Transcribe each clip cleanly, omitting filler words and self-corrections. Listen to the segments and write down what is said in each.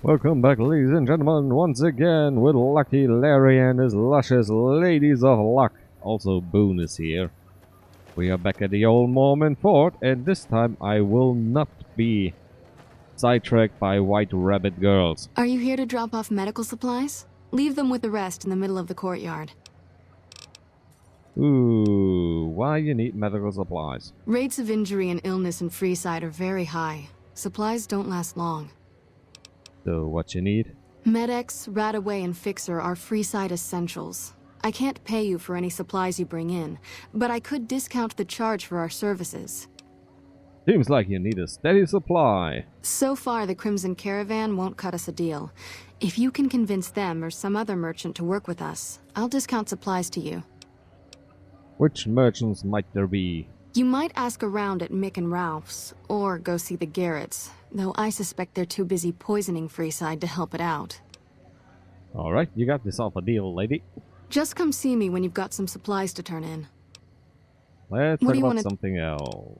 Welcome back, ladies and gentlemen, once again with Lucky Larry and his luscious Ladies of Luck. Also, Boone is here. We are back at the old Mormon fort, and this time I will not be sidetracked by white rabbit girls. Are you here to drop off medical supplies? Leave them with the rest in the middle of the courtyard. Ooh, why you need medical supplies? Rates of injury and illness in Freeside are very high. Supplies don't last long. So, what you need? Med-X, Radaway, and Fixer are Freeside essentials. I can't pay you for any supplies you bring in, but I could discount the charge for our services. Seems like you need a steady supply. So far, the Crimson Caravan won't cut us a deal. If you can convince them or some other merchant to work with us, I'll discount supplies to you. Which merchants might there be? You might ask around at Mick and Ralph's, or go see the Garretts, though I suspect they're too busy poisoning Freeside to help it out. Alright, you got yourself a deal, lady. Just come see me when you've got some supplies to turn in. Let's talk about something else.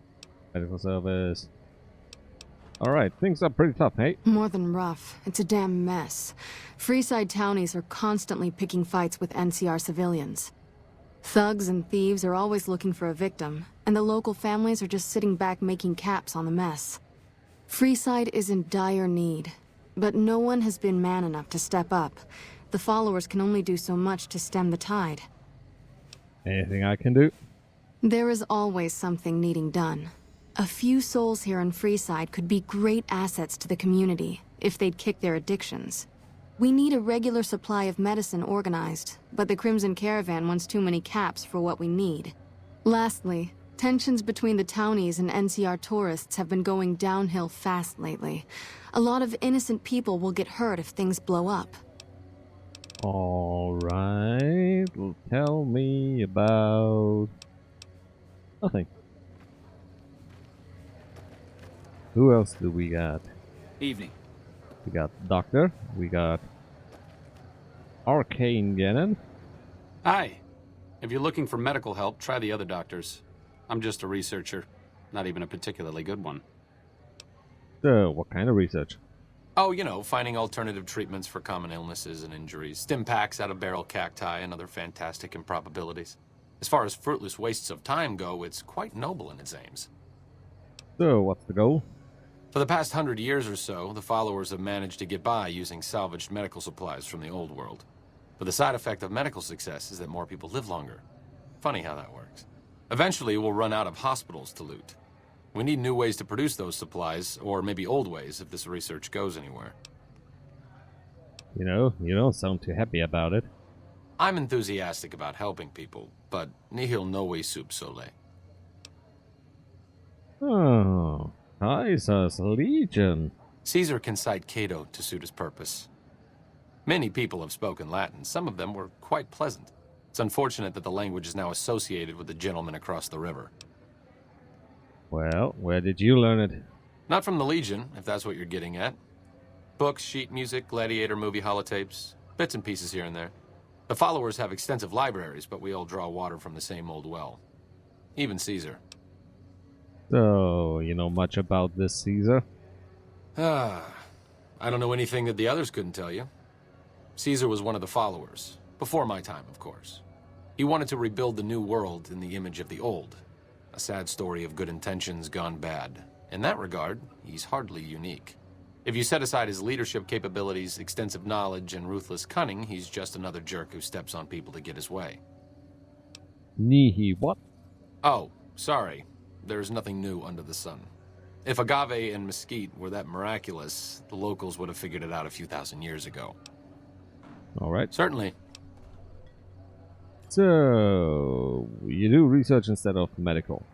Medical service. Alright, things are pretty tough, hey? More than rough. It's a damn mess. Freeside townies are constantly picking fights with NCR civilians. Thugs and thieves are always looking for a victim, and the local families are just sitting back making caps on the mess. Freeside is in dire need, but no one has been man enough to step up. The followers can only do so much to stem the tide. Anything I can do? There is always something needing done. A few souls here in Freeside could be great assets to the community if they'd kick their addictions. We need a regular supply of medicine organized, but the Crimson Caravan wants too many caps for what we need. Lastly, tensions between the townies and NCR tourists have been going downhill fast lately. A lot of innocent people will get hurt if things blow up. Alright, tell me about... nothing. Who else do we got? Evening. We got Doctor, we got Arcane Gannon. Hi. If you're looking for medical help, try the other doctors. I'm just a researcher, not even a particularly good one. So, what kind of research? Oh, you know, finding alternative treatments for common illnesses and injuries, stim packs out of barrel cacti, and other fantastic improbabilities. As far as fruitless wastes of time go, it's quite noble in its aims. So, what's the goal? For the past 100 years or so, the followers have managed to get by using salvaged medical supplies from the old world. But the side effect of medical success is that more people live longer. Funny how that works. Eventually, we'll run out of hospitals to loot. We need new ways to produce those supplies, or maybe old ways if this research goes anywhere. You know, you don't sound too happy about it. I'm enthusiastic about helping people, but nihil novi sub sole. Oh, Caesar's Legion. Caesar can cite Cato to suit his purpose. Many people have spoken Latin. Some of them were quite pleasant. It's unfortunate that the language is now associated with the gentleman across the river. Well, where did you learn it? Not from the Legion, if that's what you're getting at. Books, sheet music, gladiator movie holotapes, bits and pieces here and there. The followers have extensive libraries, but we all draw water from the same old well. Even Caesar. So, you know much about this Caesar? I don't know anything that the others couldn't tell you. Caesar was one of the followers. Before my time, of course. He wanted to rebuild the new world in the image of the old. A sad story of good intentions gone bad. In that regard, he's hardly unique. If you set aside his leadership capabilities, extensive knowledge, and ruthless cunning, he's just another jerk who steps on people to get his way. Nihi what? Oh, sorry. There's nothing new under the sun. If agave and mesquite were that miraculous, the locals would have figured it out a few thousand years ago. Alright. Certainly. So, you do research instead of medical.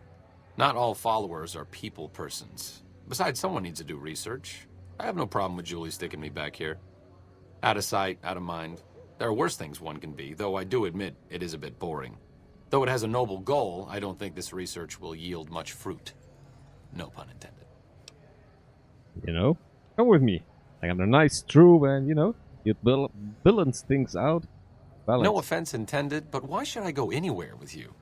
Not all followers are people persons. Besides, someone needs to do research. I have no problem with Julie sticking me back here. Out of sight, out of mind. There are worse things one can be, though I do admit it is a bit boring. Though it has a noble goal, I don't think this research will yield much fruit. No pun intended. You know, come with me. I got a nice troop and, you know, you balance things out. Balance. No offense intended, but why should I go anywhere with you?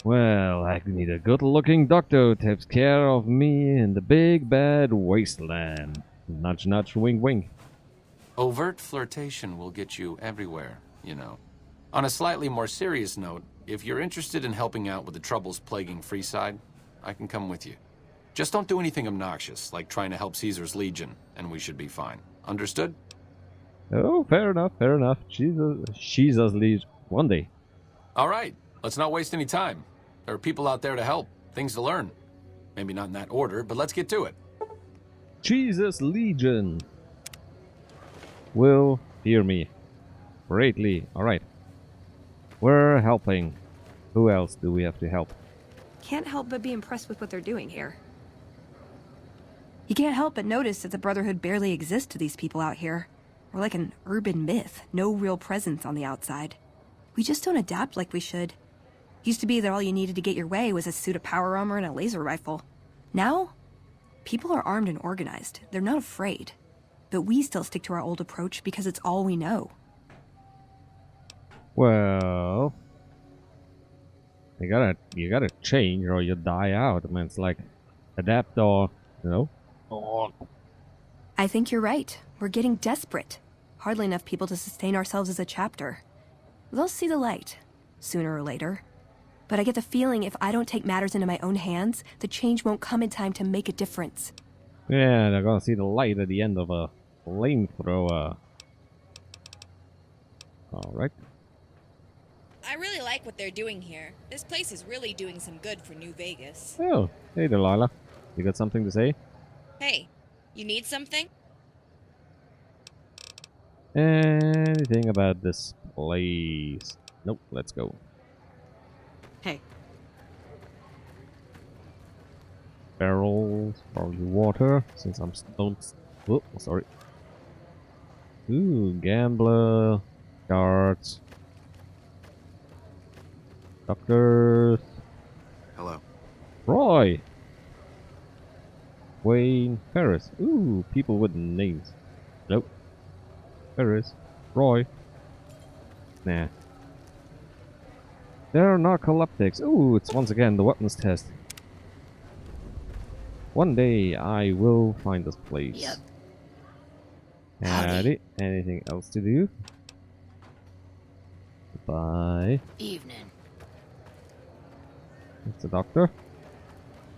Well, I need a good-looking doctor who takes care of me in the big bad wasteland. Nudge, nudge, wink, wink. Overt flirtation will get you everywhere, you know. On a slightly more serious note, if you're interested in helping out with the troubles plaguing Freeside, I can come with you. Just don't do anything obnoxious, like trying to help Caesar's Legion, and we should be fine. Understood? Oh, fair enough, fair enough. She's us lead one day. All right, let's not waste any time. There are people out there to help, things to learn. Maybe not in that order, but let's get to it. Jesus Legion will hear me greatly. Alright. We're helping. Who else do we have to help? Can't help but be impressed with what they're doing here. You can't help but notice that the Brotherhood barely exists to these people out here. We're like an urban myth, no real presence on the outside. We just don't adapt like we should. Used to be that all you needed to get your way was a suit of power armor and a laser rifle. Now, people are armed and organized. They're not afraid. But we still stick to our old approach because it's all we know. Well, you gotta change or you die out. I mean, it's like adapt or, you know. I think you're right. We're getting desperate. Hardly enough people to sustain ourselves as a chapter. They'll see the light, sooner or later. But I get the feeling if I don't take matters into my own hands, the change won't come in time to make a difference. Yeah, they're gonna see the light at the end of a flamethrower. Alright. I really like what they're doing here. This place is really doing some good for New Vegas. Oh, hey Delilah. You got something to say? Hey, you need something? Anything about this place? Nope, let's go. Hey. Barrels, probably water, since I'm stoned. Oh, sorry. Ooh, gambler, guards, doctors. Hello. Roy! Wayne, Ferris. Ooh, people with names. Nope. Ferris. Roy. Nah. There are narcoleptics. Ooh, it's once again the weapons test. One day I will find this place. Yep. Howdy. Anything else to do? Goodbye. Evening. It's the doctor.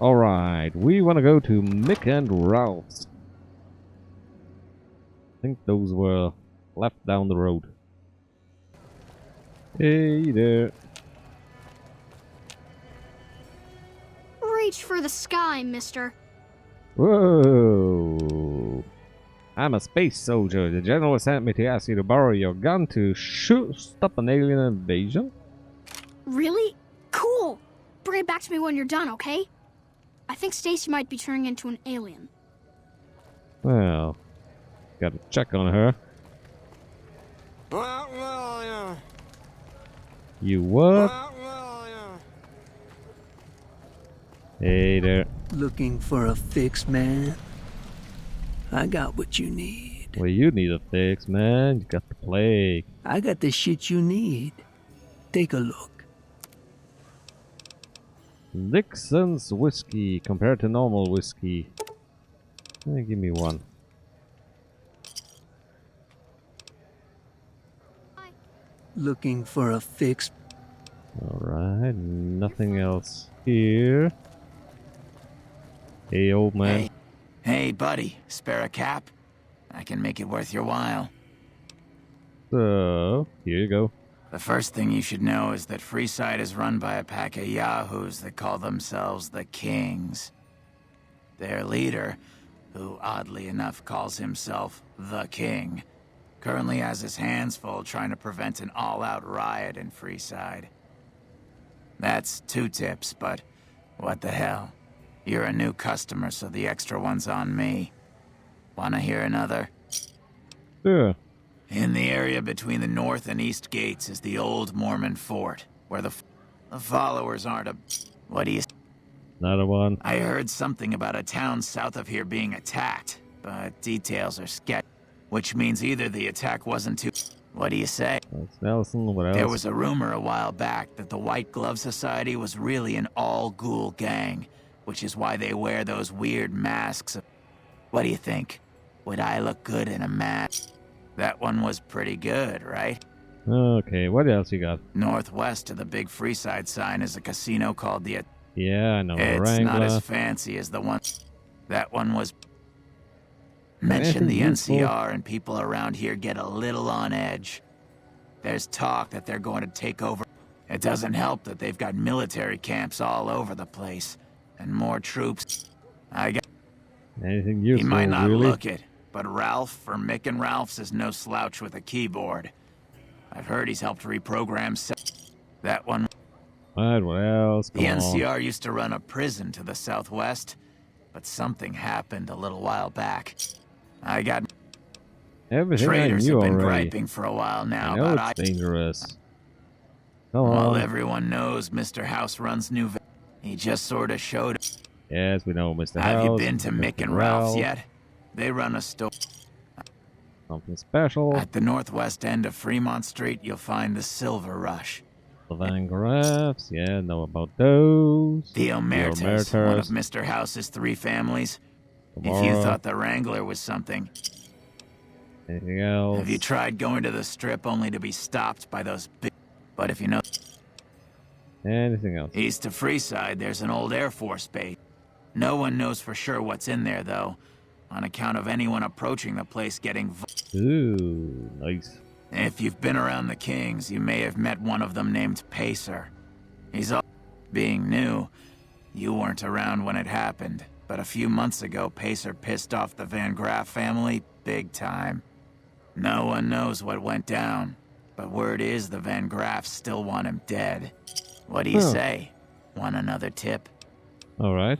Alright, we want to go to Mick and Ralph's. I think those were left down the road. Hey there. Reach for the sky, mister. Whoa! I'm a space soldier. The general sent me to ask you to borrow your gun to stop an alien invasion. Really? Cool. Bring it back to me when you're done, okay? I think Stacy might be turning into an alien. Well, gotta check on her. You what? Hey there. Looking for a fix, man? I got what you need. Well, you need a fix, man. You got the plague. I got the shit you need. Take a look. Dixon's whiskey compared to normal whiskey. Give me one. Looking for a fix? Alright, nothing else here. Hey, old man. Hey, buddy. Spare a cap? I can make it worth your while. So, here you go. The first thing you should know is that Freeside is run by a pack of yahoos that call themselves the Kings. Their leader, who oddly enough calls himself the King, currently has his hands full trying to prevent an all-out riot in Freeside. That's 2 tips, but what the hell? You're a new customer, so the extra one's on me. Wanna hear another? Sure. In the area between the north and east gates is the old Mormon fort, where the followers aren't a... What do you... Another one. I heard something about a town south of here being attacked, but details are sketchy, which means either the attack wasn't too... What do you say? That's Nelson, what else? There was a rumor a while back that the White Glove Society was really an all-ghoul gang, which is why they wear those weird masks. What do you think? Would I look good in a mask? That one was pretty good, right? Okay, what else you got? Northwest of the big Freeside sign is a casino called the... Yeah, I know. It's Wrangler. not as fancy as the one... That one was... Mention the Anything useful? NCR and people around here get a little on edge. There's talk that they're going to take over. It doesn't help that they've got military camps all over the place. And more troops. I got... Anything He useful, might not really? look it, but Ralph for Mick and Ralph's is no slouch with a keyboard. I've heard he's helped reprogram that one. Alright, what else? The Come on. NCR used to run a prison to the southwest, but something happened a little while back. I got... Everything Traders I knew have been already. griping for a while now I know about it's dangerous. Come Well, on. everyone knows Mr. House runs New Vegas. He just sort of showed... Yes, we know Mr. Have House. you been to Mick and Ralph's yet? They run a store... Something special. At the northwest end of Fremont Street, you'll find the Silver Rush. The Van Graffs. Yeah, know about those. The Omertas, Omertas. one of Mr. House's 3 families. If you Tomorrow. thought the Wrangler was something, Anything else? have you tried going to the strip only to be stopped by those big... But if you know... Anything else? East of Freeside, there's an old Air Force base. No one knows for sure what's in there, though, on account of anyone approaching the place getting... Ooh, nice. If you've been around the Kings, you may have met one of them named Pacer. He's all... Being new, you weren't around when it happened, but a few months ago, Pacer pissed off the Van Graff family big time. No one knows what went down, but word is the Van Graffs still want him dead. What do you Huh. say? Want another tip? Alright.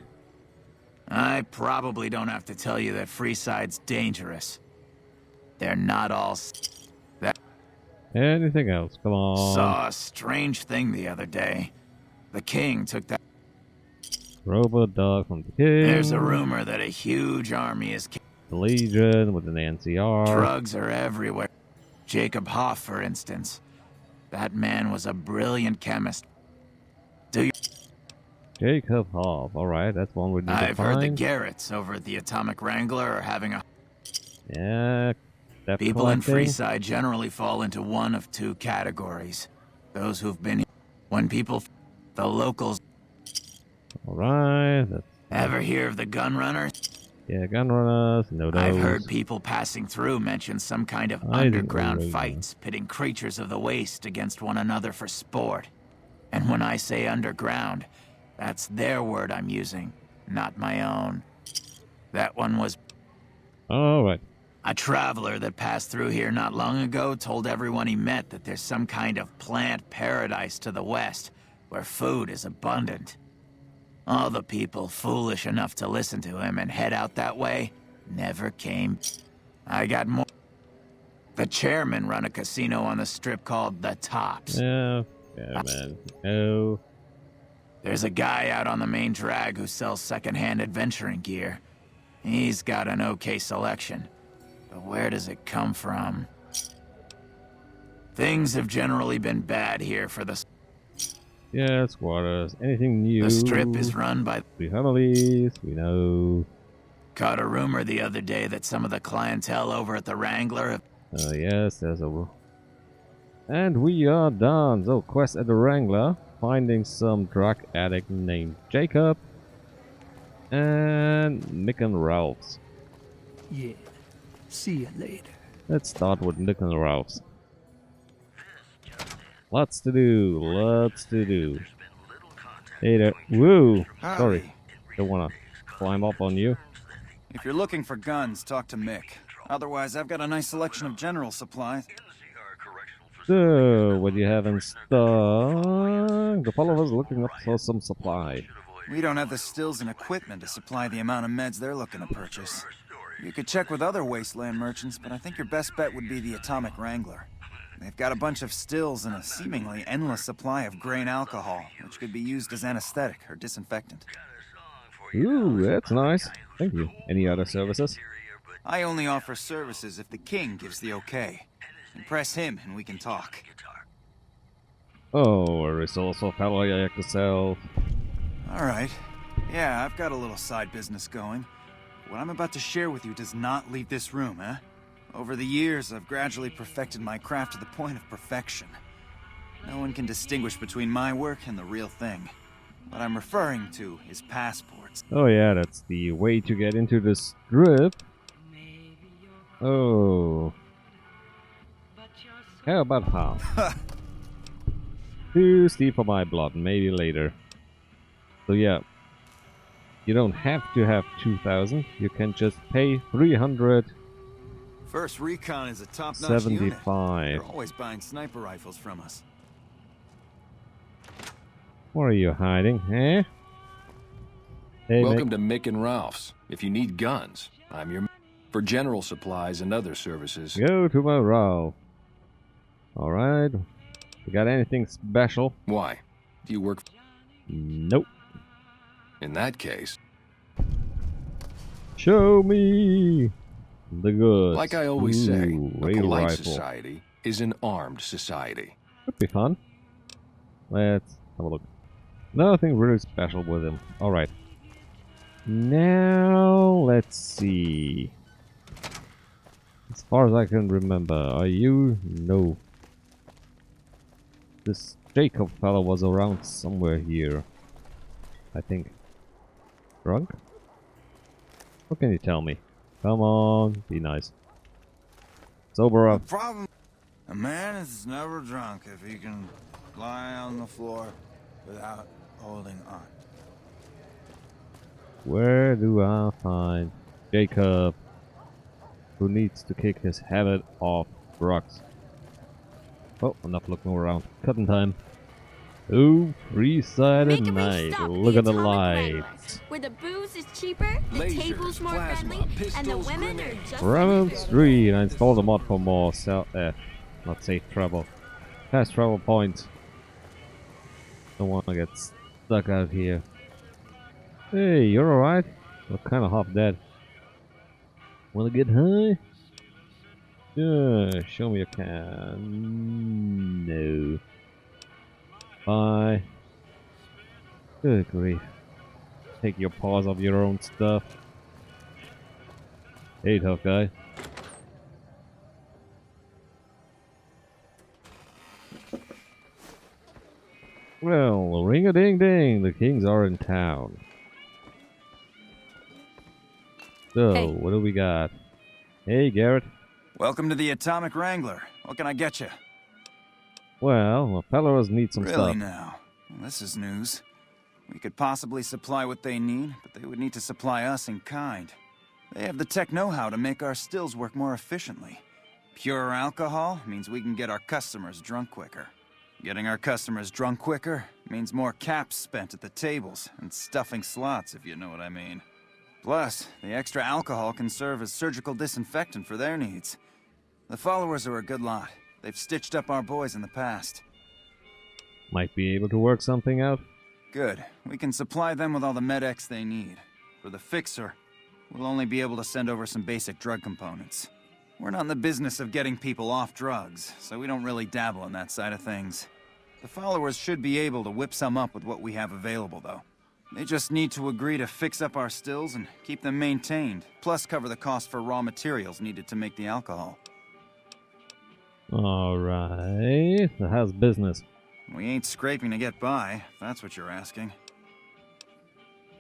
I probably don't have to tell you that Freeside's dangerous. They're not all... That Anything else? Come on. saw a strange thing the other day. The King took that... Robot dog from the King. There's a rumor that a huge army is... The Legion with an NCR. Drugs are everywhere. Jacob Hoff, for instance. That man was a brilliant chemist. Do you... Jacob Hoff. Alright, that's one we need to I've heard the find. Garretts over at the Atomic Wrangler are having a... Yeah. Debt People in collecting. Freeside generally fall into one of 2 categories. Those who've been here. When people... The locals... Alright. That's... Ever hear of the gun runners? Yeah, gun runners. No those. I've heard people passing through mention some kind of I didn't underground really know. fights, pitting creatures of the waste against one another for sport. And when I say underground, that's their word I'm using, not my own. That one was... Alright. A traveler that passed through here not long ago told everyone he met that there's some kind of plant paradise to the west, where food is abundant. All the people foolish enough to listen to him and head out that way never came. I got more. The chairman run a casino on the strip called The Tops. Yeah. Yeah, man. No. There's a guy out on the main drag who sells secondhand adventuring gear. He's got an okay selection. But where does it come from? Things have generally been bad here for the... Yeah, squatters. Anything new? The strip is run by... 3 families. We know. Caught a rumor the other day that some of the clientele over at the Wrangler have... Yes, there's a... And we are done. So, quest at the Wrangler. Finding some drug addict named Jacob. And Mick and Ralph's. Yeah. See you later. Let's start with Mick and Ralph's. Lots to do. Lots to do. Hey there. Woo! Sorry. Don't wanna climb up on you. If you're looking for guns, talk to Mick. Otherwise, I've got a nice selection of general supplies. So, what do you have in stock? The followers looking up for some supply. We don't have the stills and equipment to supply the amount of meds they're looking to purchase. You could check with other wasteland merchants, but I think your best bet would be the Atomic Wrangler. They've got a bunch of stills and a seemingly endless supply of grain alcohol, which could be used as anesthetic or disinfectant. Ooh, that's nice. Thank you. Any other services? I only offer services if the king gives the okay. Impress him and we can talk. Oh, a resource for fellow yourself. Alright. Yeah, I've got a little side business going. what I'm about to share with you does not leave this room, eh? Over the years, I've gradually perfected my craft to the point of perfection. No one can distinguish between my work and the real thing. What I'm referring to is passports. Oh yeah, that's the way to get into the strip. Oh. How about half? Too steep for my blood, maybe later. So yeah. You don't have to have 2,000, you can just pay 300. First Recon is a top-notch unit. 75. They're always buying sniper rifles from us. Where are you hiding, eh? Hey, Welcome to Mick and Ralph's. If you need guns, I'm your for general supplies and other services. Go to my row. Alright. You got anything special? Why? Do you work? Nope. In that case, show me the goods. like I always say, a rail polite rifle. society is an armed society. Could be fun. Let's have a look. Nothing really special with him. Alright. Now, let's see. As far as I can remember, are you? No. This Jacob fellow was around somewhere here. I think. Drunk? What can you tell me? Come on, be nice. Sober up. Problem. A man is never drunk if he can lie on the floor without holding on. Where do I find Jacob, who needs to kick his habit of drugs? Oh, enough looking around. Cutting time. Ooh, Freeside at night. Look at the lights. Where the booze is cheaper, the Lasers, tables more plasma, friendly, and the pistols, women are grenades. just Ramon Street. I installed a mod for more not safe travel. Fast travel points. Don't want to get stuck out here. Hey, you're alright? You're kind of half dead. Wanna get high? Yeah, show me your can. No. Bye. Good grief. Take your paws off your own stuff. Hey, tough guy. Well, ring-a-ding-ding, the kings are in town. So, Hey. what do we got? Hey, Garrett. Welcome to the Atomic Wrangler. What can I get you? Well, fellows need some Really stuff. now? Well, this is news. We could possibly supply what they need, but they would need to supply us in kind. They have the tech know-how to make our stills work more efficiently. Pure alcohol means we can get our customers drunk quicker. Getting our customers drunk quicker means more caps spent at the tables and stuffing slots, if you know what I mean. Plus, the extra alcohol can serve as surgical disinfectant for their needs. The followers are a good lot. They've stitched up our boys in the past. Might be able to work something out. Good. We can supply them with all the med-X they need. For the fixer, we'll only be able to send over some basic drug components. We're not in the business of getting people off drugs, so we don't really dabble in that side of things. The followers should be able to whip some up with what we have available, though. They just need to agree to fix up our stills and keep them maintained, plus cover the cost for raw materials needed to make the alcohol. Alright, how's business? We ain't scraping to get by, if that's what you're asking.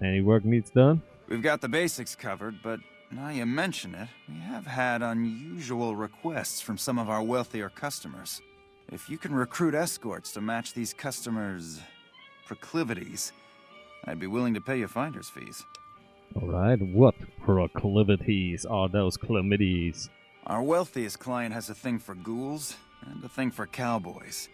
Any work needs done? We've got the basics covered, but now you mention it, we have had unusual requests from some of our wealthier customers. If you can recruit escorts to match these customers' proclivities, I'd be willing to pay you finder's fees. Alright, what proclivities are those chlamydies? Our wealthiest client has a thing for ghouls and a thing for cowboys.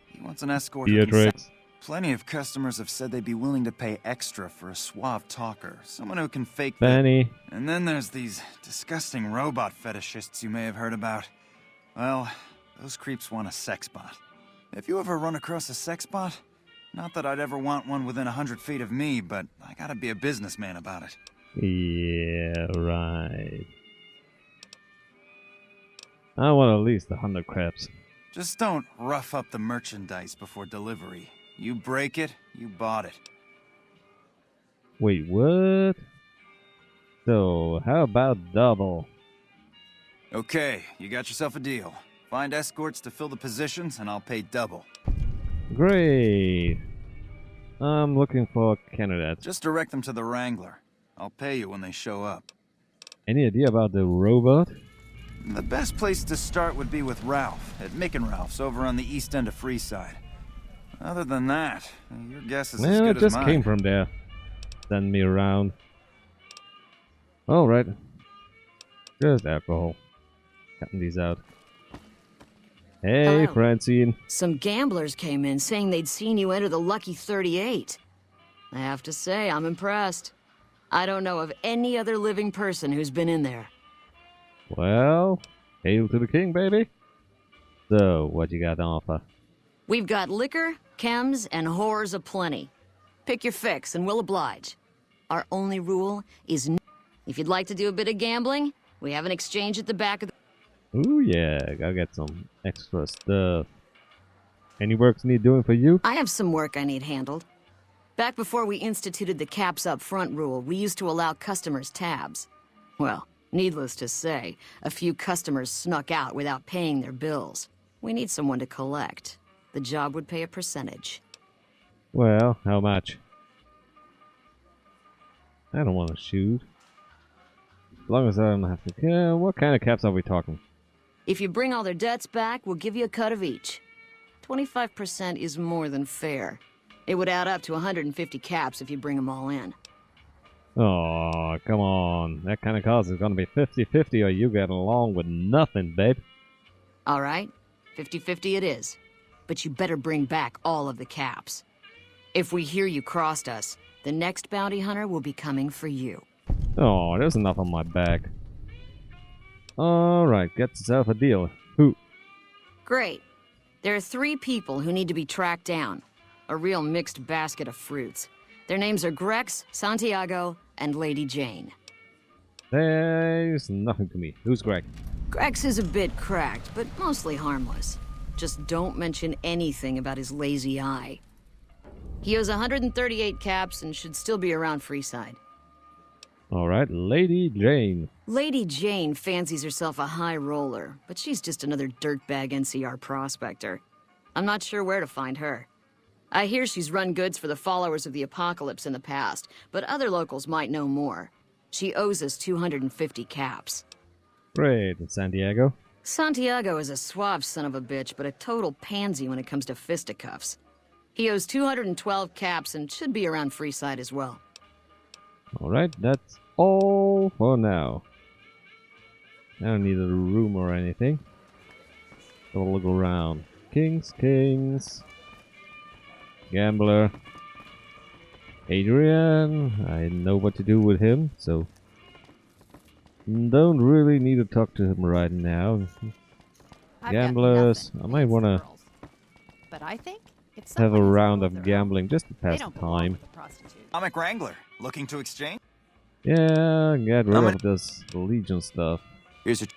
He wants an escort who can Beatrix. Plenty of customers have said they'd be willing to pay extra for a suave talker, someone who can fake the... Benny. And then there's these disgusting robot fetishists you may have heard about. Well, those creeps want a sex bot. If you ever run across a sex bot, not that I'd ever want one within 100 feet of me, but I gotta be a businessman about it. Yeah, right. I want at least 100 crabs. Just don't rough up the merchandise before delivery. You break it, you bought it. Wait, what? So, how about double? Okay, you got yourself a deal. Find escorts to fill the positions, and I'll pay double. Great. I'm looking for candidates. Just direct them to the Wrangler. I'll pay you when they show up. Any idea about the robot? The best place to start would be with Ralph, at Mick and Ralph's over on the east end of Freeside. Other than that, your guess is as Well, good it just as mine. came from there. Send me around. Alright. Just alcohol. Cutting these out. Hey, Hello. Francine. Some gamblers came in saying they'd seen you enter the Lucky 38. I have to say, I'm impressed. I don't know of any other living person who's been in there. Well, hail to the king, baby. So, what you got to offer? We've got liquor, chems, and whores aplenty. Pick your fix and we'll oblige. Our only rule is if you'd like to do a bit of gambling, we have an exchange at the back of the... Ooh, yeah, gotta get some extra stuff. Any works need doing for you? I have some work I need handled. Back before we instituted the caps up front rule, we used to allow customers tabs. Well, needless to say, a few customers snuck out without paying their bills. We need someone to collect. The job would pay a percentage. Well, how much? I don't want to shoot. As long as I don't have to... Yeah, what kind of caps are we talking? If you bring all their debts back, we'll give you a cut of each. 25% is more than fair. It would add up to 150 caps if you bring them all in. Oh, come on. That kind of cost is going to be 50-50 or you get along with nothing, babe. All right, 50-50 it is. But you better bring back all of the caps. If we hear you crossed us, the next bounty hunter will be coming for you. Oh, there's enough on my back. Alright, get yourself a deal. Who? Great. There are 3 people who need to be tracked down. A real mixed basket of fruits. Their names are Grex, Santiago, and Lady Jane. There's nothing to me. Who's Greg? Grex is a bit cracked, but mostly harmless. Just don't mention anything about his lazy eye. He owes 138 caps and should still be around Freeside. Alright, Lady Jane. Lady Jane fancies herself a high roller, but she's just another dirtbag NCR prospector. I'm not sure where to find her. I hear she's run goods for the followers of the apocalypse in the past, but other locals might know more. She owes us 250 caps. Great, and Santiago? Santiago is a suave son of a bitch, but a total pansy when it comes to fisticuffs. He owes 212 caps and should be around Freeside as well. Alright, that's all for now. I don't need a room or anything. Have a look around. Kings. Gambler. Adrian. I know what to do with him, so... Don't really need to talk to him right now. Gamblers. I might wanna... But I think it's have a round of gambling just to pass the time. Comic Wrangler, looking to exchange? Yeah, get rid of this Legion stuff. Here's a...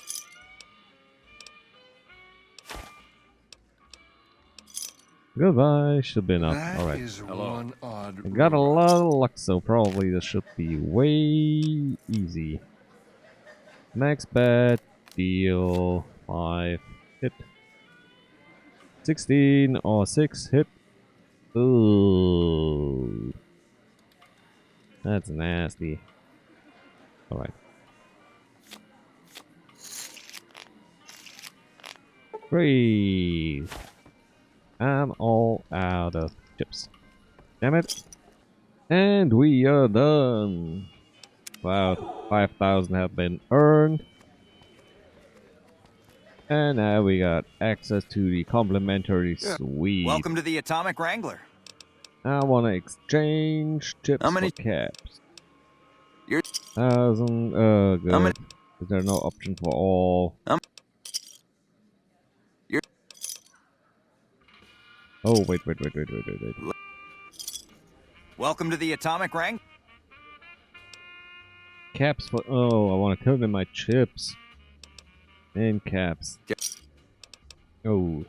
Goodbye, should be enough. Alright. I got a lot of luck, so probably this should be way easy. Max bet, deal, 5, hit. 16 or 6, hit. Ooh. That's nasty. Alright. Great. I'm all out of chips. Damn it. And we are done. Wow, 5,000 have been earned. And now we got access to the complimentary suite. Welcome to the Atomic Wrangler. I want to exchange chips for caps. 1,000, good. Is there no option for all? Oh, wait. Welcome to the Atomic Wrangler. Caps for... Oh, I want to turn in my chips. And caps. Oh.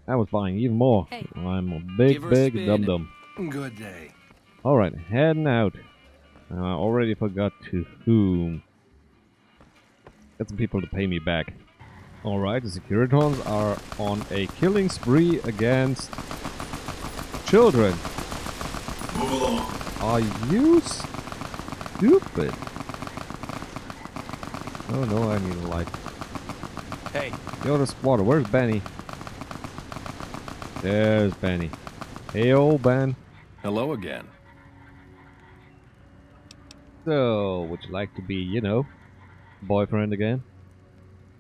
I was buying even more. Hey. I'm a big dum-dum. Good day. Alright, heading out. I already forgot to whom. Get some people to pay me back. Alright, the Securitons are on a killing spree against children. Move along. Are you stupid? Oh no, I need a light. Hey. Yo, the spotter, where's Benny? There's Benny. Hey, old Ben. Hello again. So, would you like to be, you know, boyfriend again?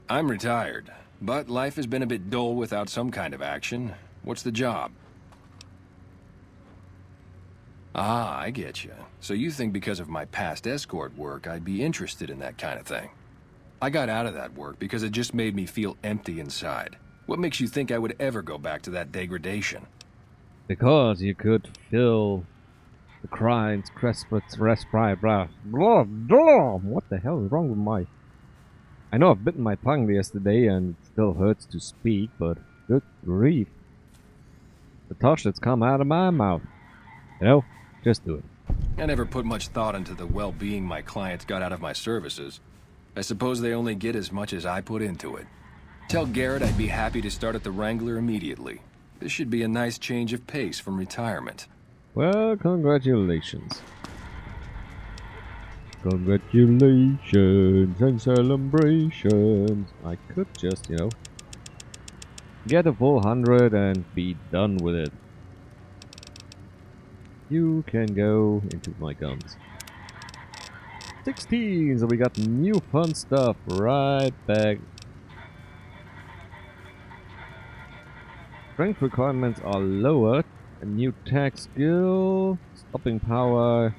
I'm retired, but life has been a bit dull without some kind of action. What's the job? Ah, I get you. So you think because of my past escort work, I'd be interested in that kind of thing. I got out of that work because it just made me feel empty inside. What makes you think I would ever go back to that degradation? Because you could fill the crimes, respite, blah, blah, blah. What the hell is wrong with my... I know I've bitten my tongue yesterday and it still hurts to speak, but good grief. The touch that's come out of my mouth. You know, just do it. I never put much thought into the well-being my clients got out of my services. I suppose they only get as much as I put into it. Tell Garrett I'd be happy to start at the Wrangler immediately. This should be a nice change of pace from retirement. Well, congratulations. Congratulations and celebrations. I could just, you know, get a full 100 and be done with it. You can go into my guns. 16, so we got new fun stuff right back. Strength requirements are lowered. A new tag skill, stopping power.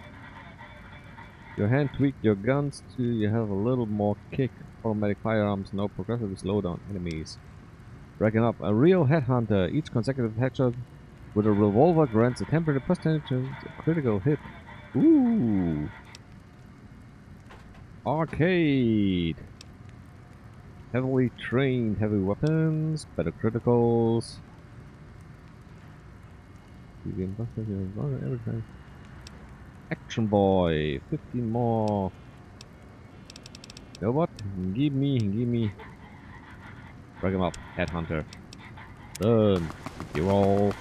Your hand tweak your guns to you have a little more kick. Automatic firearms, no progressive slowdown enemies. Racking up a real headhunter. Each consecutive headshot with a revolver grants a temporary percentage to a critical hit. Ooh. Arcade. Heavily trained heavy weapons, better criticals. Every time. Action boy, 15 more. You know what? Give me. Break him up, headhunter. Done. You all.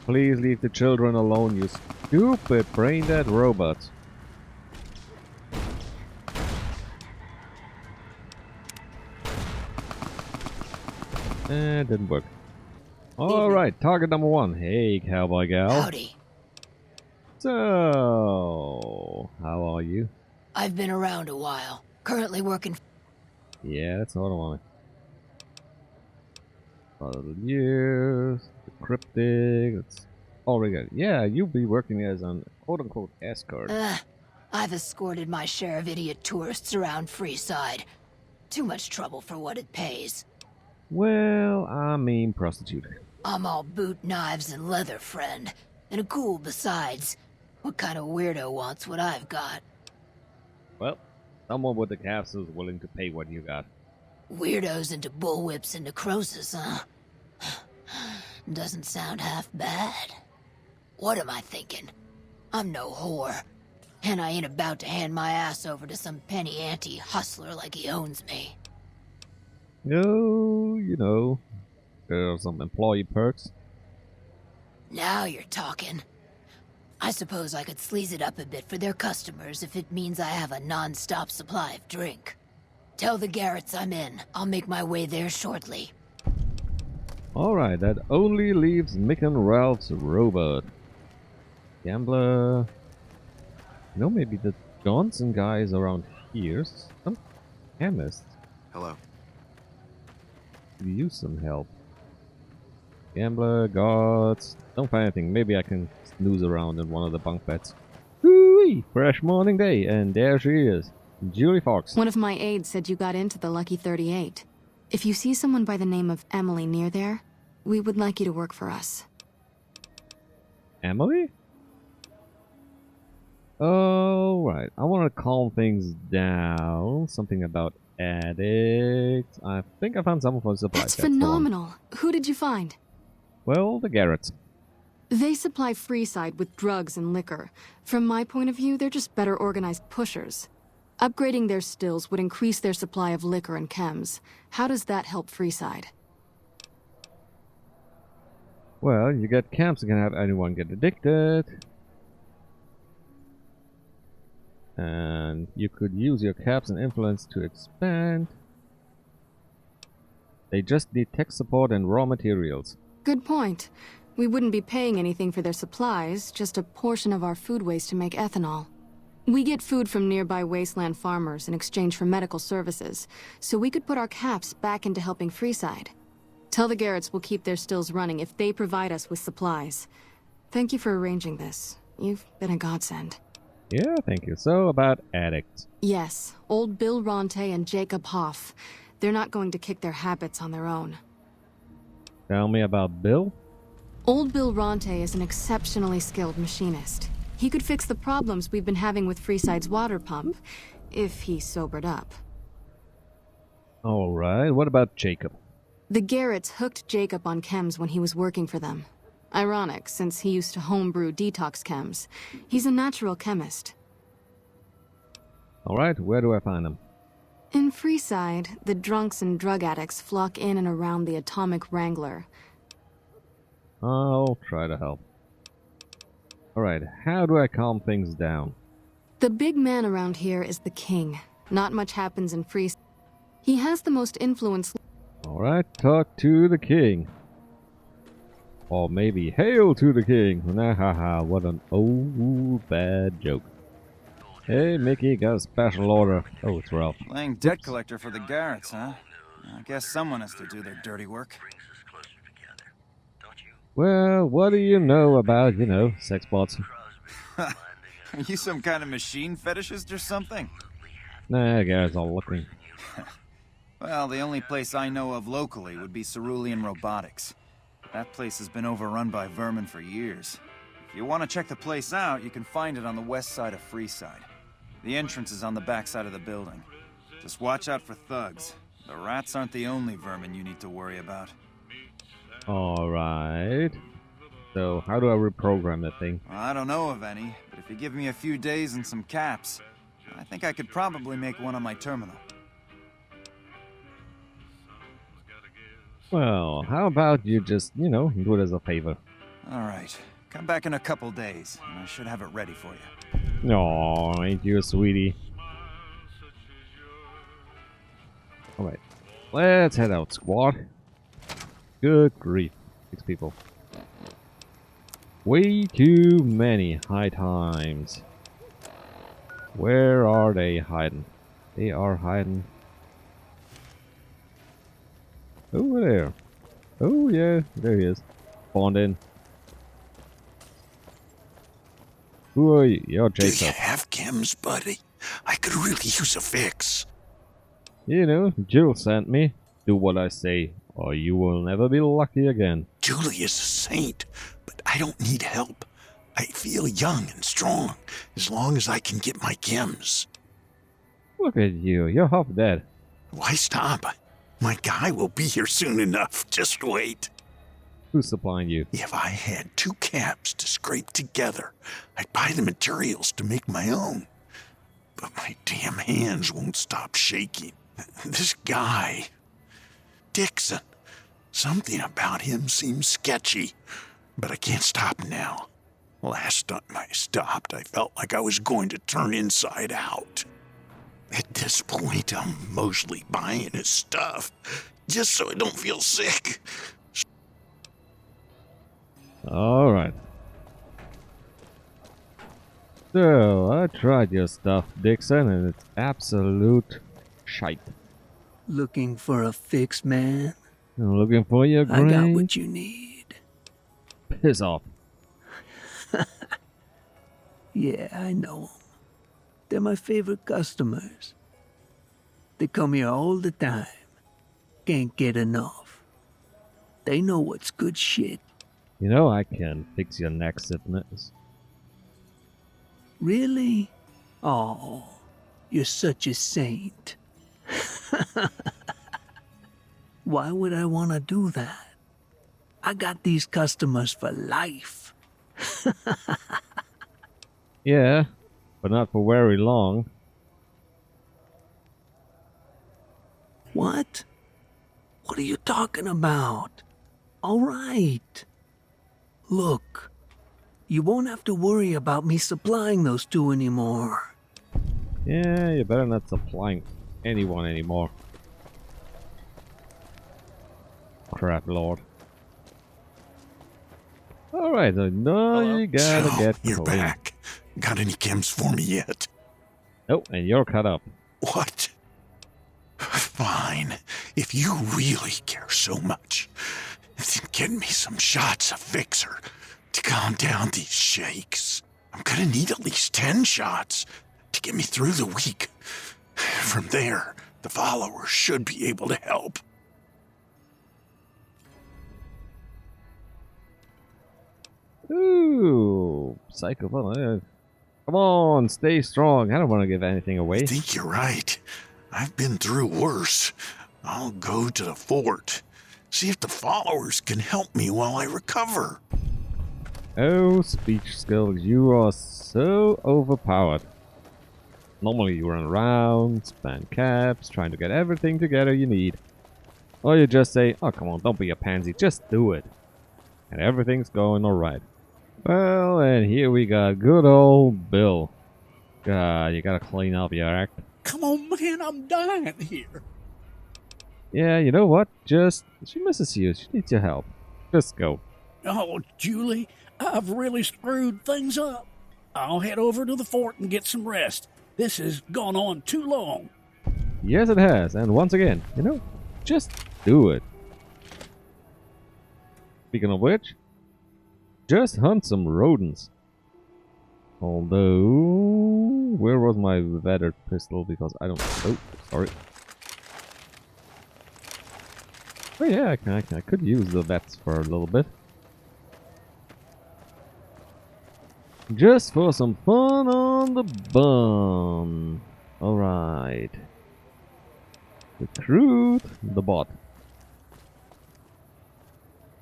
Please leave the children alone, you stupid brain-dead robots. Didn't work. Alright, target number 1. Hey, cowboy gal. Howdy. So, how are you? I've been around a while. Currently working... Yeah, that's what I want. Other years, the cryptic, that's all we got. Yeah, you'll be working as an quote-unquote escort. I've escorted my share of idiot tourists around Freeside. Too much trouble for what it pays. Well, I mean prostitute. I'm all boot, knives, and leather, friend. And a cool besides. What kind of weirdo wants what I've got? Well, someone with the calves is willing to pay what you got. Weirdos into bullwhips and necrosis, huh? Doesn't sound half bad. What am I thinking? I'm no whore. And I ain't about to hand my ass over to some penny ante hustler like he owns me. No, you know, there are some employee perks. Now you're talking. I suppose I could sleaze it up a bit for their customers if it means I have a non-stop supply of drink. Tell the Garretts I'm in. I'll make my way there shortly. Alright, that only leaves Mick and Ralph's robot. Gambler. You know, maybe the Johnson guy is around here. Some chemist. Hello. Could use some help. Gambler, guards. Don't find anything. Maybe I can snooze around in one of the bunk beds. Whoo-wee! Fresh morning day, and there she is. Julie Fox. One of my aides said you got into the Lucky 38. If you see someone by the name of Emily near there, we would like you to work for us. Emily? Oh, right. I want to calm things down. Something about addicts. I think I found someone for supply. That's phenomenal. Who did you find? Well, the Garretts. They supply Freeside with drugs and liquor. From my point of view, they're just better organized pushers. Upgrading their stills would increase their supply of liquor and chems. How does that help Freeside? Well, you get camps, you can have anyone get addicted. And you could use your caps and influence to expand. They just need tech support and raw materials. Good point. We wouldn't be paying anything for their supplies, just a portion of our food waste to make ethanol. We get food from nearby wasteland farmers in exchange for medical services, so we could put our caps back into helping Freeside. Tell the Garretts we'll keep their stills running if they provide us with supplies. Thank you for arranging this. You've been a godsend. Yeah, thank you. So, about addicts. Yes, old Bill Ronte and Jacob Hoff. They're not going to kick their habits on their own. Tell me about Bill. Old Bill Ronte is an exceptionally skilled machinist. He could fix the problems we've been having with Freeside's water pump, if he sobered up. Alright, what about Jacob? The Garretts hooked Jacob on chems when he was working for them. Ironic, since he used to homebrew detox chems. He's a natural chemist. Alright, where do I find him? In Freeside, the drunks and drug addicts flock in and around the Atomic Wrangler. I'll try to help. Alright, how do I calm things down? The big man around here is the king. Not much happens in Freeside. He has the most influence. Alright, talk to the king. Or maybe hail to the king. Nah, haha, what an old bad joke. Hey, Mickey, got a special order. Oh, it's Ralph. Playing debt collector for the Garretts, huh? I guess someone has to do their dirty work. Well, what do you know about, sex bots? Are you some kind of machine fetishist or something? Nah, guys, all looking. Well, the only place I know of locally would be Cerulean Robotics. That place has been overrun by vermin for years. If you want to check the place out, you can find it on the west side of Freeside. The entrance is on the back side of the building. Just watch out for thugs. The rats aren't the only vermin you need to worry about. Alright. So, how do I reprogram that thing? Well, I don't know of any, but if you give me a few days and some caps, I think I could probably make one on my terminal. Well, how about you just, do it as a favor? Alright. Come back in a couple days, and I should have it ready for you. Aw, ain't you a sweetie? Alright. Let's head out, squad. Good grief. 6 people. Way too many high times. Where are they hiding? They are hiding. Over there. Oh yeah, there he is. Spawned in. Who are you? You're Jacob. Do you have chems, buddy? I could really use a fix. Jill sent me. Do what I say, or you will never be lucky again. Julie is a saint, but I don't need help. I feel young and strong, as long as I can get my chems. Look at you, you're half dead. Why stop? My guy will be here soon enough, just wait. Who's supplying you? If I had 2 caps to scrape together, I'd buy the materials to make my own. But my damn hands won't stop shaking. This guy, Dixon, something about him seems sketchy, but I can't stop now. Last time I stopped, I felt like I was going to turn inside out. At this point, I'm mostly buying his stuff, just so I don't feel sick. Alright. So, I tried your stuff, Dixon, and it's absolute shite. Looking for a fix, man? I'm looking for your grain? I got what you need. Piss off. Yeah, I know them. They're my favorite customers. They come here all the time. Can't get enough. They know what's good shit. I can fix your neck sickness. Really? Oh, you're such a saint. Why would I want to do that? I got these customers for life. Yeah, but not for very long. What? What are you talking about? All right. Look, you won't have to worry about me supplying those two anymore. Yeah, you better not supplying anyone anymore. Crap, Lord. Alright, so now you gotta So, get you're clean. back. Got any chems for me yet? Oh, and you're cut up. What? Fine. If you really care so much, then get me some shots of Fixer to calm down these shakes. I'm gonna need at least 10 shots to get me through the week. From there, the followers should be able to help. Ooh, psycho. Come on, stay strong. I don't want to give anything away. I think you're right. I've been through worse. I'll go to the fort. See if the followers can help me while I recover. Oh, speech skills, you are so overpowered. Normally you run around, span caps, trying to get everything together you need. Or you just say, oh come on, don't be a pansy, just do it. And everything's going alright. Well, and here we got good old Bill. God, you gotta clean up your act. Come on, man, I'm dying here. Yeah, you know what? Just, she misses you, she needs your help. Just go. Oh, Julie, I've really screwed things up. I'll head over to the fort and get some rest. This has gone on too long. Yes, it has. And once again, you know, just do it. Speaking of which, just hunt some rodents. Although, where was my vetted pistol? Because I don't. Oh, sorry. Oh yeah, I could use the vets for a little bit. Just for some fun on the bum. Alright. Recruit the bot.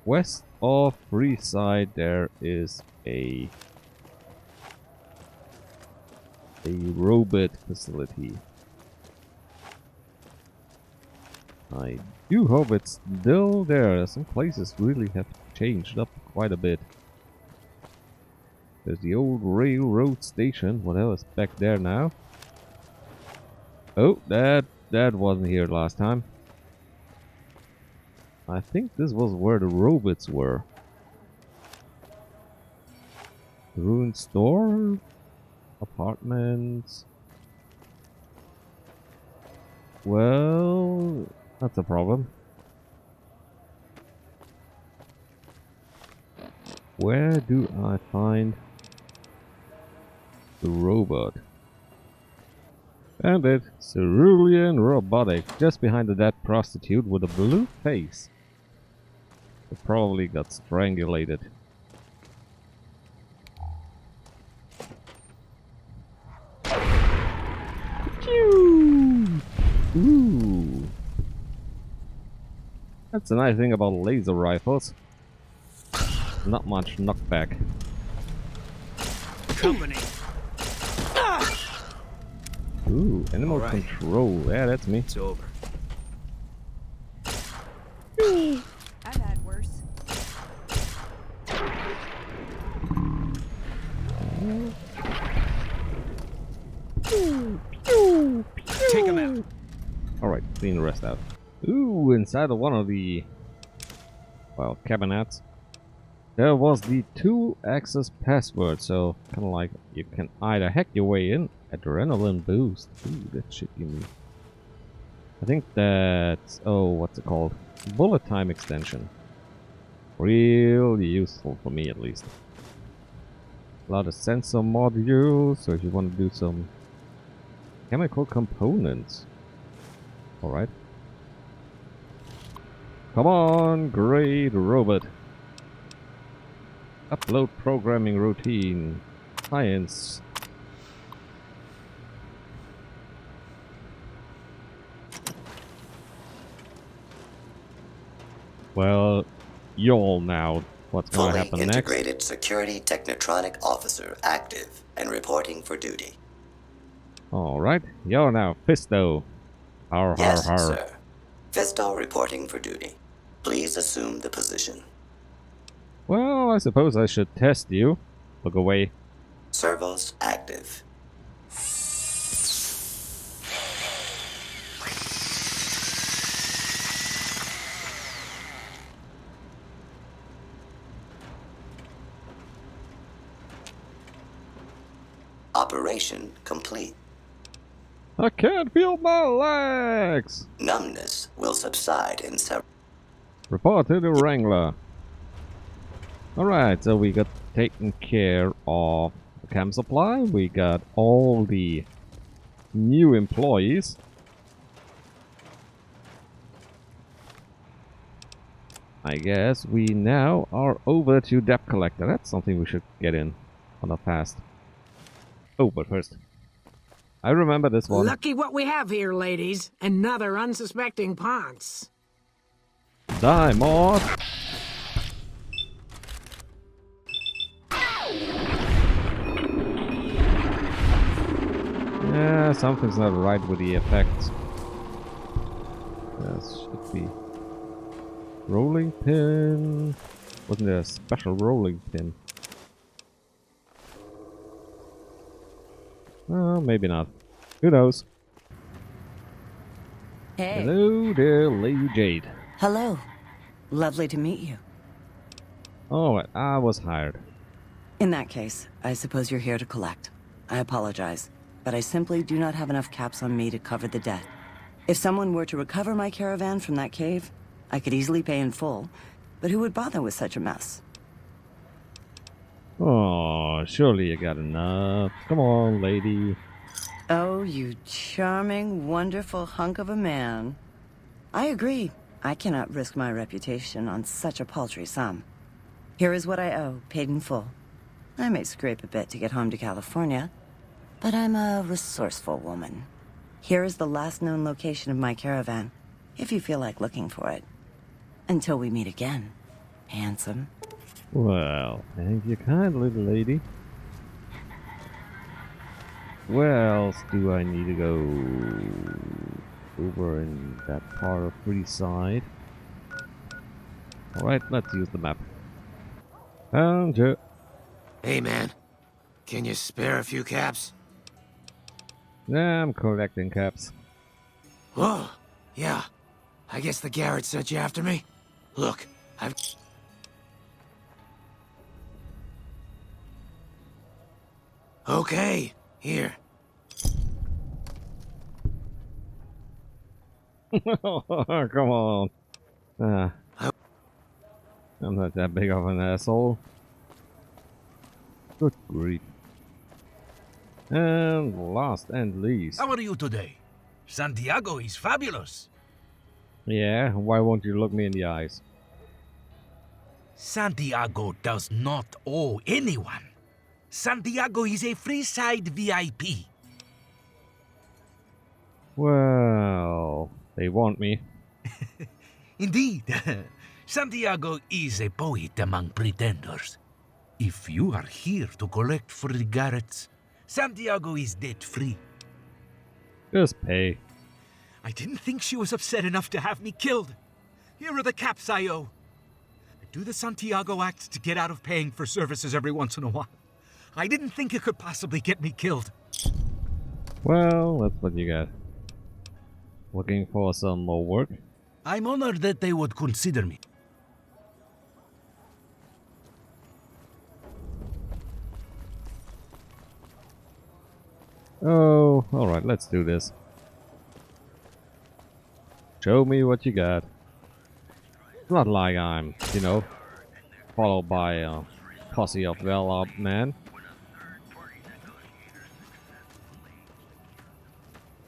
West of Freeside there is a robot facility. I do hope it's still there. Some places really have changed up quite a bit. There's the old railroad station. What else back there now? Oh, that wasn't here last time. I think this was where the robots were. The ruined store? Apartments? Well, that's a problem. Where do I find the robot? And it, cerulean robotic, just behind the dead prostitute with a blue face. It probably got strangulated. Ooh. That's the nice thing about laser rifles. Not much knockback. Company. Ooh, animal control. Yeah, that's me. It's over. I've had worse. Take him out. Alright, clean the rest out. Ooh, inside of one of the, well, cabinets, there was the 2-access password, so kind of like you can either hack your way in, adrenaline boost. Ooh, that shit you need. I think that's, oh, what's it called? Bullet time extension. Really useful for me at least. A lot of sensor modules, so if you want to do some chemical components. Alright. Come on, great robot. Upload programming routine. Science. Well, y'all now What's gonna Fully happen next? integrated security technotronic officer active and reporting for duty. Alright, you're now Fisto. Har Yes, har har. sir. Fisto reporting for duty. Please assume the position. Well, I suppose I should test you. Look away. Servos active. Operation complete. I can't feel my legs! Numbness will subside in several... Report to the Wrangler. Alright, so we got taken care of the chem supply. We got all the new employees. I guess we now are over to debt collector. That's something we should get in on a fast. Oh, but first, I remember this one. Lucky what we have here, ladies. Another unsuspecting Ponce. Die, Mod! Yeah, something's not right with the effects. This should be... Rolling pin... Wasn't there a special rolling pin? Well, maybe not. Who knows? Hey. Hello there, Lady Jade. Hello. Lovely to meet you. Oh, I was hired. In that case, I suppose you're here to collect. I apologize, but I simply do not have enough caps on me to cover the debt. If someone were to recover my caravan from that cave, I could easily pay in full, but who would bother with such a mess? Oh, surely you got enough. Come on, lady. Oh, you charming, wonderful hunk of a man. I agree. I cannot risk my reputation on such a paltry sum. Here is what I owe, paid in full. I may scrape a bit to get home to California, but I'm a resourceful woman. Here is the last known location of my caravan, if you feel like looking for it. Until we meet again, handsome. Well, thank you kindly, lady. Where else do I need to go? Over in that part of Freeside. Alright, let's use the map. Found you. Hey, man. Can you spare a few caps? Yeah, I'm collecting caps. Oh, yeah. I guess the Garrett sent you after me. Look, I've... Okay, here. Come on. I'm not that big of an asshole. Good grief. And last and least. How are you today? Santiago is fabulous. Yeah, why won't you look me in the eyes? Santiago does not owe anyone. Santiago is a Freeside VIP. Well, they want me. Indeed. Santiago is a poet among pretenders. If you are here to collect for the Garretts, Santiago is debt-free. Just pay. I didn't think she was upset enough to have me killed. Here are the caps I owe. I do the Santiago act to get out of paying for services every once in a while. I didn't think it could possibly get me killed. Well, that's what you got. Looking for some more work? I'm honored that they would consider me. Oh, alright, let's do this. Show me what you got. It's not like I'm, you know, followed by a posse of well-armed men.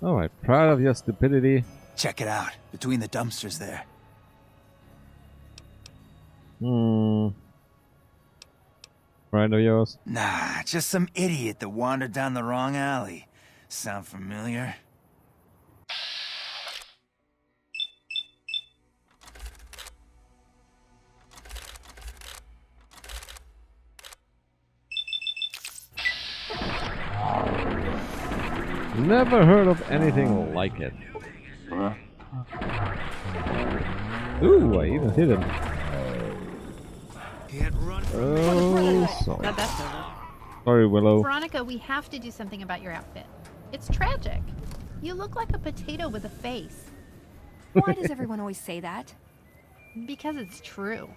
Alright, proud of your stupidity. Check it out, between the dumpsters there. Friend of yours? Nah, just some idiot that wandered down the wrong alley. Sound familiar? Never heard of anything like it. Ooh, I even hit him. Oh, sorry. Sorry, Willow. Veronica, we have to do something about your outfit. It's tragic. You look like a potato with a face. Why does everyone always say that? Because it's true.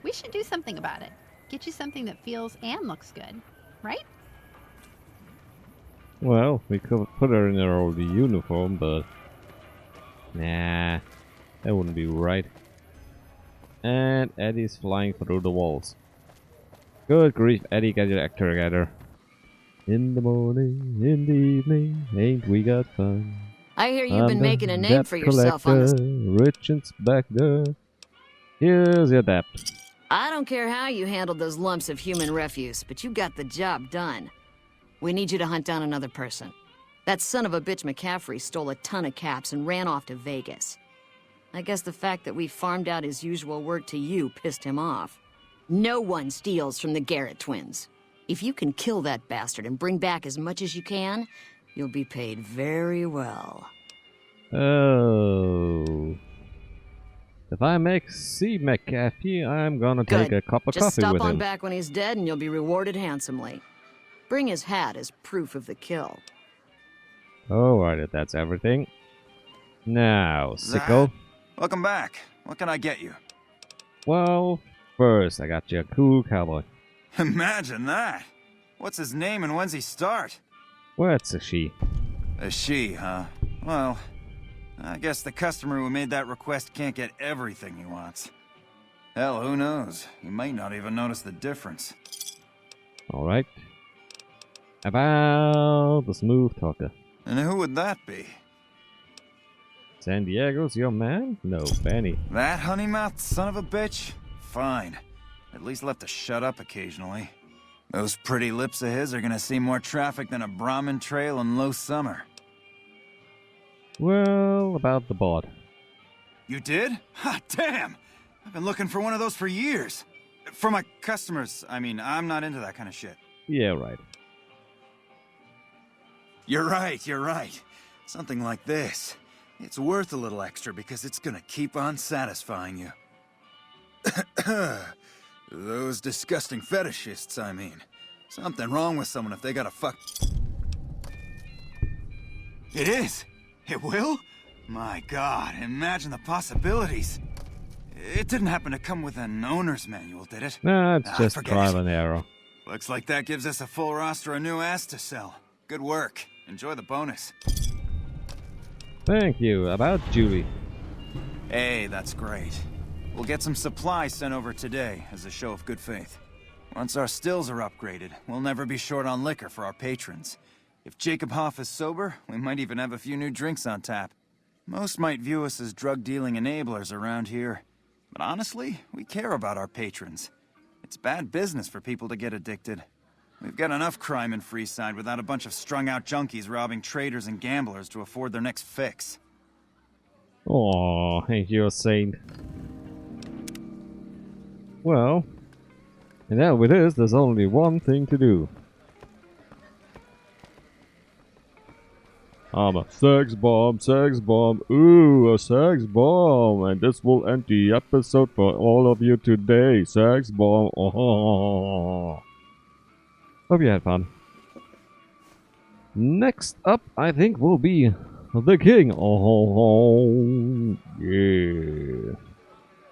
We should do something about it. Get you something that feels and looks good, right? Well, we could put her in her old uniform, but... Nah, that wouldn't be right. And Eddie's flying through the walls. Good grief, Eddie, get your act together. In the morning, in the evening, ain't we got fun? I hear you've been making a name for yourself on this. Rich inspector, here's your debt. I don't care how you handled those lumps of human refuse, but you got the job done. We need you to hunt down another person. That son of a bitch McCaffrey stole a ton of caps and ran off to Vegas. I guess the fact that we farmed out his usual work to you pissed him off. No one steals from the Garrett twins. If you can kill that bastard and bring back as much as you can, you'll be paid very well. Oh. If I see McAfee, I'm gonna take a cup of Just coffee stop with on him. back when he's dead and you'll be rewarded handsomely. Bring his hat as proof of the kill. Alright, if that's everything. Now, sicko. Welcome back. What can I get you? Well, first I got you a cool cowboy. Imagine that. What's his name and when's he start? What's a she? A she, huh? Well, I guess the customer who made that request can't get everything he wants. Hell, who knows? You might not even notice the difference. Alright. About the smooth talker. And who would that be? San Diego's your man? No, Benny. That honey-mouthed son of a bitch? Fine. At least left to shut up occasionally. Those pretty lips of his are gonna see more traffic than a Brahmin trail in low summer. Well, about the bot. You did? Ha, damn! I've been looking for one of those for years. For my customers, I mean, I'm not into that kind of shit. Yeah, right. You're right. Something like this. It's worth a little extra because it's gonna keep on satisfying you. Those disgusting fetishists, I mean. Something wrong with someone if they gotta fuck... It is! It will? My god, imagine the possibilities. It didn't happen to come with an owner's manual, did it? Nah, it's just forget trial it. and error. Looks like that gives us a full roster of new ass to sell. Good work. Enjoy the bonus. Thank you. About Julie. Hey, that's great. We'll get some supplies sent over today as a show of good faith. Once our stills are upgraded, we'll never be short on liquor for our patrons. If Jacob Hoff is sober, we might even have a few new drinks on tap. Most might view us as drug-dealing enablers around here. But honestly, we care about our patrons. It's bad business for people to get addicted. We've got enough crime in Freeside without a bunch of strung-out junkies robbing traders and gamblers to afford their next fix. Aw, ain't you a saint? Well, and now with this, there's only one thing to do. I'm a sex bomb, ooh, a sex bomb, and this will end the episode for all of you today, sex bomb, oh. Hope you had fun. Next up, I think, will be the king, oh, yeah.